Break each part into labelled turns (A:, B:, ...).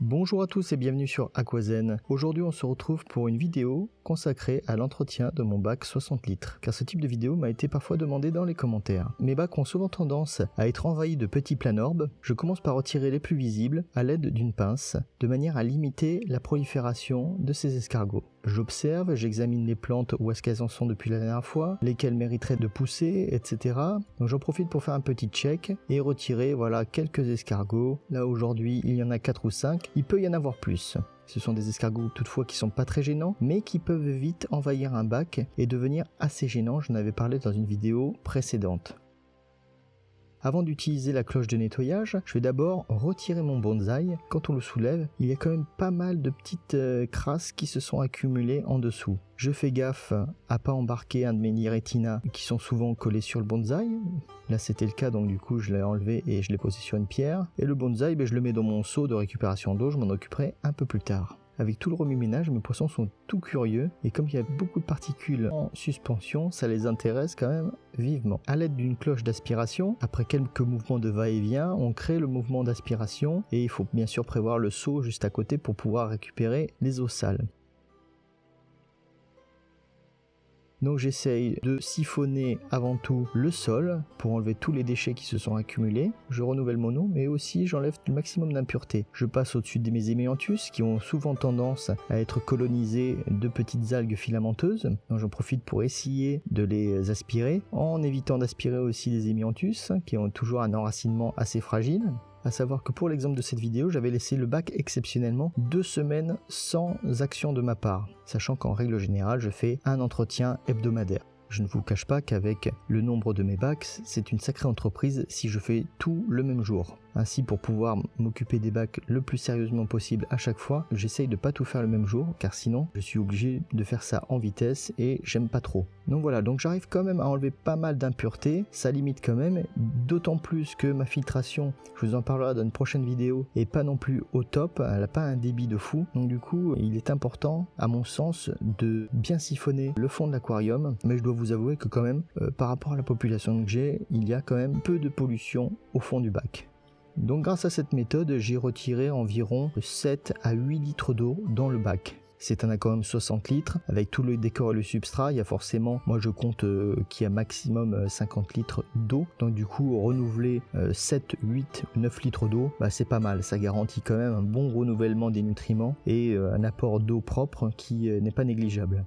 A: Bonjour à tous et bienvenue sur Aquazen. Aujourd'hui on se retrouve pour une vidéo consacrée à l'entretien de mon bac 60 litres, car ce type de vidéo m'a été parfois demandé dans les commentaires. Mes bacs ont souvent tendance à être envahis de petits planorbes. Je commence par retirer les plus visibles à l'aide d'une pince, de manière à limiter la prolifération de ces escargots. J'observe, j'examine les plantes où est-ce qu'elles en sont depuis la dernière fois, lesquelles mériteraient de pousser, etc. Donc j'en profite pour faire un petit check et retirer quelques escargots. Là aujourd'hui il y en a 4 ou 5, il peut y en avoir plus. Ce sont des escargots toutefois qui sont pas très gênants, mais qui peuvent vite envahir un bac et devenir assez gênants. J'en avais parlé dans une vidéo précédente. Avant d'utiliser la cloche de nettoyage, je vais d'abord retirer mon bonsaï. Quand on le soulève, il y a quand même pas mal de petites crasses qui se sont accumulées en dessous. Je fais gaffe à pas embarquer un de mes Nyretina qui sont souvent collés sur le bonsaï. Là c'était le cas, donc du coup je l'ai enlevé et je l'ai posé sur une pierre. Et le bonsaï, je le mets dans mon seau de récupération d'eau, je m'en occuperai un peu plus tard. Avec tout le remue-ménage, mes poissons sont tout curieux et comme il y a beaucoup de particules en suspension, ça les intéresse quand même vivement. À l'aide d'une cloche d'aspiration, après quelques mouvements de va-et-vient, on crée le mouvement d'aspiration et il faut bien sûr prévoir le seau juste à côté pour pouvoir récupérer les eaux sales. Donc j'essaye de siphonner avant tout le sol pour enlever tous les déchets qui se sont accumulés. Je renouvelle mon eau, mais aussi j'enlève le maximum d'impuretés. Je passe au-dessus de mes hémianthus qui ont souvent tendance à être colonisés de petites algues filamenteuses. Donc j'en profite pour essayer de les aspirer, en évitant d'aspirer aussi les hémianthus qui ont toujours un enracinement assez fragile. À savoir que pour l'exemple de cette vidéo, j'avais laissé le bac exceptionnellement 2 semaines sans action de ma part, sachant qu'en règle générale, je fais un entretien hebdomadaire. Je ne vous cache pas qu'avec le nombre de mes bacs, c'est une sacrée entreprise si je fais tout le même jour. Ainsi, pour pouvoir m'occuper des bacs le plus sérieusement possible à chaque fois, j'essaye de pas tout faire le même jour, car sinon je suis obligé de faire ça en vitesse et j'aime pas trop. Donc voilà, donc j'arrive quand même à enlever pas mal d'impuretés, ça limite quand même, d'autant plus que ma filtration, je vous en parlerai dans une prochaine vidéo, est pas non plus au top, elle a pas un débit de fou, donc du coup il est important à mon sens de bien siphonner le fond de l'aquarium, mais je dois vous avouer que quand même, par rapport à la population que j'ai, il y a quand même peu de pollution au fond du bac. Donc grâce à cette méthode, j'ai retiré environ 7 à 8 litres d'eau dans le bac. C'est un aquarium 60 litres, avec tout le décor et le substrat, il y a forcément, moi je compte qu'il y a maximum 50 litres d'eau, donc du coup renouveler 7, 8, 9 litres d'eau, c'est pas mal, ça garantit quand même un bon renouvellement des nutriments et un apport d'eau propre qui n'est pas négligeable.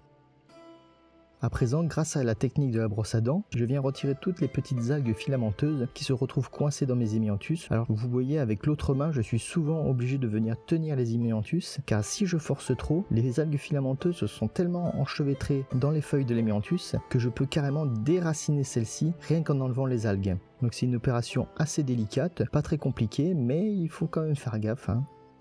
A: À présent, grâce à la technique de la brosse à dents, je viens retirer toutes les petites algues filamenteuses qui se retrouvent coincées dans mes hémianthus. Alors vous voyez, avec l'autre main, je suis souvent obligé de venir tenir les hémianthus, car si je force trop, les algues filamenteuses sont tellement enchevêtrées dans les feuilles de l'hémianthus que je peux carrément déraciner celles-ci rien qu'en enlevant les algues. Donc c'est une opération assez délicate, pas très compliquée, mais il faut quand même faire gaffe,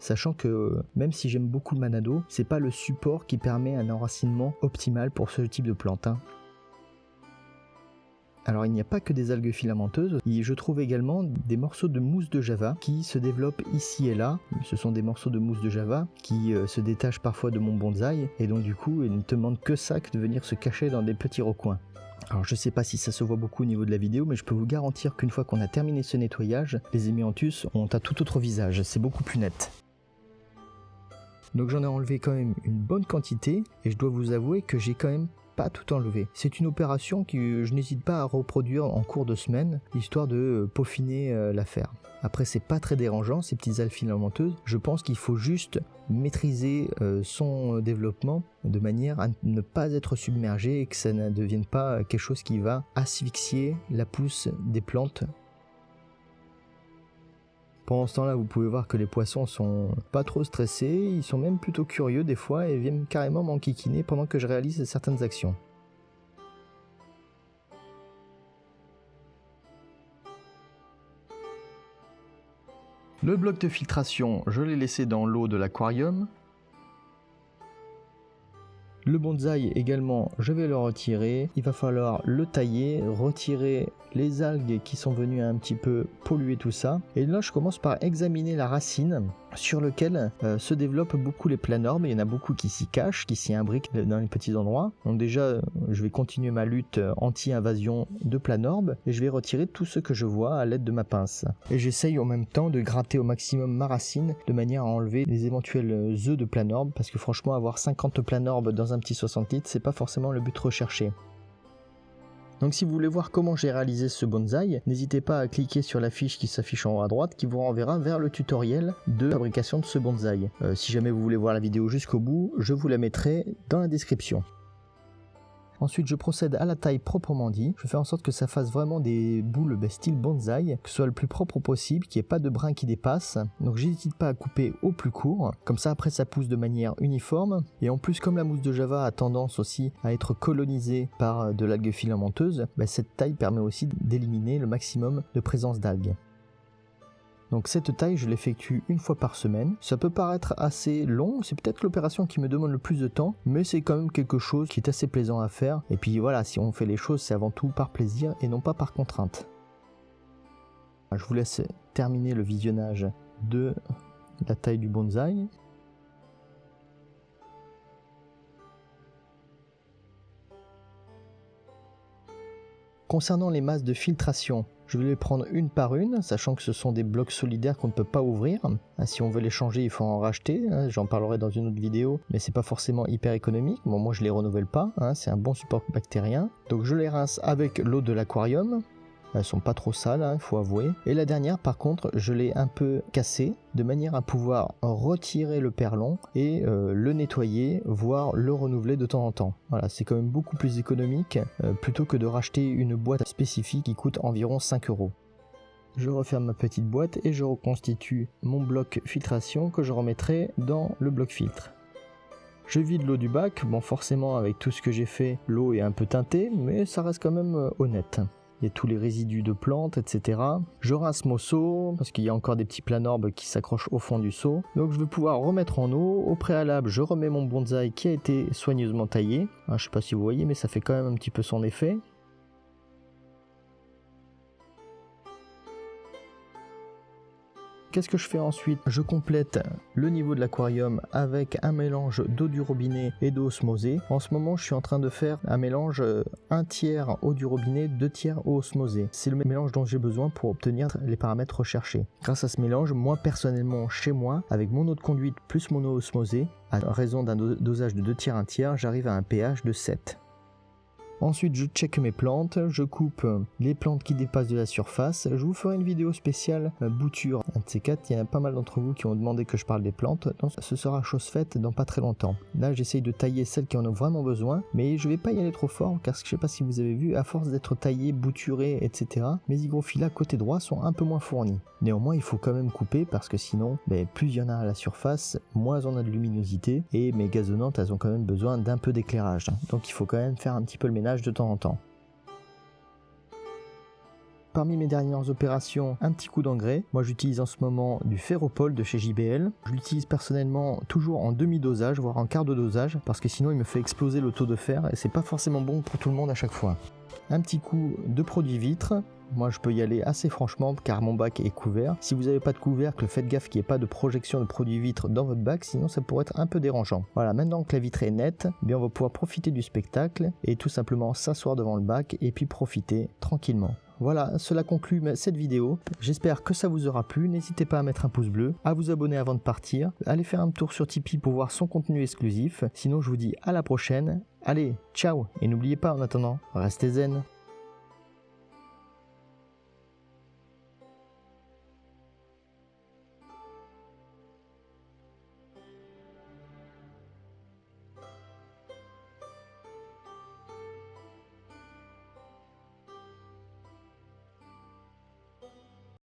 A: Sachant que même si j'aime beaucoup le manado, c'est pas le support qui permet un enracinement optimal pour ce type de plante. Alors il n'y a pas que des algues filamenteuses, je trouve également des morceaux de mousse de java qui se développent ici et là. Ce sont des morceaux de mousse de java qui se détachent parfois de mon bonsaï et donc du coup ils ne demandent que ça, que de venir se cacher dans des petits recoins. Alors je sais pas si ça se voit beaucoup au niveau de la vidéo, mais je peux vous garantir qu'une fois qu'on a terminé ce nettoyage, les hémianthus ont un tout autre visage, c'est beaucoup plus net. Donc j'en ai enlevé quand même une bonne quantité et je dois vous avouer que j'ai quand même pas tout enlevé. C'est une opération que je n'hésite pas à reproduire en cours de semaine, histoire de peaufiner l'affaire. Après c'est pas très dérangeant ces petites algues filamenteuses, je pense qu'il faut juste maîtriser son développement de manière à ne pas être submergé et que ça ne devienne pas quelque chose qui va asphyxier la pousse des plantes. Pendant ce temps-là, vous pouvez voir que les poissons sont pas trop stressés, ils sont même plutôt curieux des fois et viennent carrément m'enquiquiner pendant que je réalise certaines actions. Le bloc de filtration, je l'ai laissé dans l'eau de l'aquarium. Le bonsaï également, je vais le retirer. Il va falloir le tailler, retirer les algues qui sont venues un petit peu polluer tout ça. Et là, je commence par examiner la racine sur lequel se développent beaucoup les planorbes. Il y en a beaucoup qui s'y cachent, qui s'y imbriquent dans les petits endroits. Donc déjà, je vais continuer ma lutte anti-invasion de planorbes et je vais retirer tout ce que je vois à l'aide de ma pince. Et j'essaye en même temps de gratter au maximum ma racine de manière à enlever les éventuels œufs de planorbes, parce que franchement, avoir 50 planorbes dans un petit 60 litres, c'est pas forcément le but recherché. Donc si vous voulez voir comment j'ai réalisé ce bonsaï, n'hésitez pas à cliquer sur la fiche qui s'affiche en haut à droite qui vous renverra vers le tutoriel de fabrication de ce bonsaï. Si jamais vous voulez voir la vidéo jusqu'au bout, je vous la mettrai dans la description. Ensuite, je procède à la taille proprement dit. Je fais en sorte que ça fasse vraiment des boules style bonsaï, que ce soit le plus propre possible, qu'il n'y ait pas de brin qui dépasse. Donc j'hésite pas à couper au plus court, comme ça après ça pousse de manière uniforme. Et en plus, comme la mousse de Java a tendance aussi à être colonisée par de l'algue filamenteuse, cette taille permet aussi d'éliminer le maximum de présence d'algues. Donc cette taille, je l'effectue une fois par semaine. Ça peut paraître assez long, c'est peut-être l'opération qui me demande le plus de temps, mais c'est quand même quelque chose qui est assez plaisant à faire. Et puis voilà, si on fait les choses, c'est avant tout par plaisir et non pas par contrainte. Je vous laisse terminer le visionnage de la taille du bonsaï. Concernant les masses de filtration, je vais les prendre une par une, sachant que ce sont des blocs solidaires qu'on ne peut pas ouvrir. Si on veut les changer, il faut en racheter, j'en parlerai dans une autre vidéo, mais c'est pas forcément hyper économique. Bon, moi je les renouvelle pas, c'est un bon support bactérien. Donc je les rince avec l'eau de l'aquarium. Elles sont pas trop sales, il faut avouer. Et la dernière, par contre, je l'ai un peu cassée, de manière à pouvoir retirer le perlon et le nettoyer, voire le renouveler de temps en temps. Voilà, c'est quand même beaucoup plus économique, plutôt que de racheter une boîte spécifique qui coûte environ 5 €. Je referme ma petite boîte et je reconstitue mon bloc filtration que je remettrai dans le bloc filtre. Je vide l'eau du bac, bon forcément avec tout ce que j'ai fait, l'eau est un peu teintée, mais ça reste quand même honnête. Il y a tous les résidus de plantes, etc. Je rince mon seau, parce qu'il y a encore des petits planorbes qui s'accrochent au fond du seau. Donc je vais pouvoir remettre en eau. Au préalable, je remets mon bonsaï qui a été soigneusement taillé. Je ne sais pas si vous voyez, mais ça fait quand même un petit peu son effet. Qu'est-ce que je fais ensuite? Je complète le niveau de l'aquarium avec un mélange d'eau du robinet et d'eau osmosée. En ce moment, je suis en train de faire un mélange 1/3 eau du robinet, 2/3 eau osmosée. C'est le mélange dont j'ai besoin pour obtenir les paramètres recherchés. Grâce à ce mélange, moi personnellement, chez moi, avec mon eau de conduite plus mon eau osmosée, à raison d'un dosage de 2/3, 1/3, j'arrive à un pH de 7. Ensuite, je check mes plantes, je coupe les plantes qui dépassent de la surface. Je vous ferai une vidéo spéciale bouture. Un de ces quatre, il y en a pas mal d'entre vous qui ont demandé que je parle des plantes. Donc, ce sera chose faite dans pas très longtemps. Là, j'essaye de tailler celles qui en ont vraiment besoin, mais je vais pas y aller trop fort, car je sais pas si vous avez vu, à force d'être taillées, bouturées, etc., mes hygrophillas côté droit sont un peu moins fournis. Néanmoins, il faut quand même couper, parce que sinon, plus il y en a à la surface, moins on a de luminosité, et mes gazonnantes, elles ont quand même besoin d'un peu d'éclairage. Donc il faut quand même faire un petit peu le ménage de temps en temps. Parmi mes dernières opérations, un petit coup d'engrais. Moi j'utilise en ce moment du Ferropol de chez JBL. Je l'utilise personnellement toujours en demi-dosage, voire en quart de dosage, parce que sinon il me fait exploser le taux de fer et c'est pas forcément bon pour tout le monde à chaque fois. Un petit coup de produit vitre. Moi je peux y aller assez franchement car mon bac est couvert. Si vous n'avez pas de couvercle, faites gaffe qu'il n'y ait pas de projection de produit vitre dans votre bac, sinon ça pourrait être un peu dérangeant. Voilà, maintenant que la vitre est nette, on va pouvoir profiter du spectacle et tout simplement s'asseoir devant le bac et puis profiter tranquillement. Voilà, cela conclut cette vidéo. J'espère que ça vous aura plu. N'hésitez pas à mettre un pouce bleu, à vous abonner avant de partir. Allez faire un tour sur Tipeee pour voir son contenu exclusif. Sinon, je vous dis à la prochaine. Allez, ciao. Et n'oubliez pas en attendant, restez zen.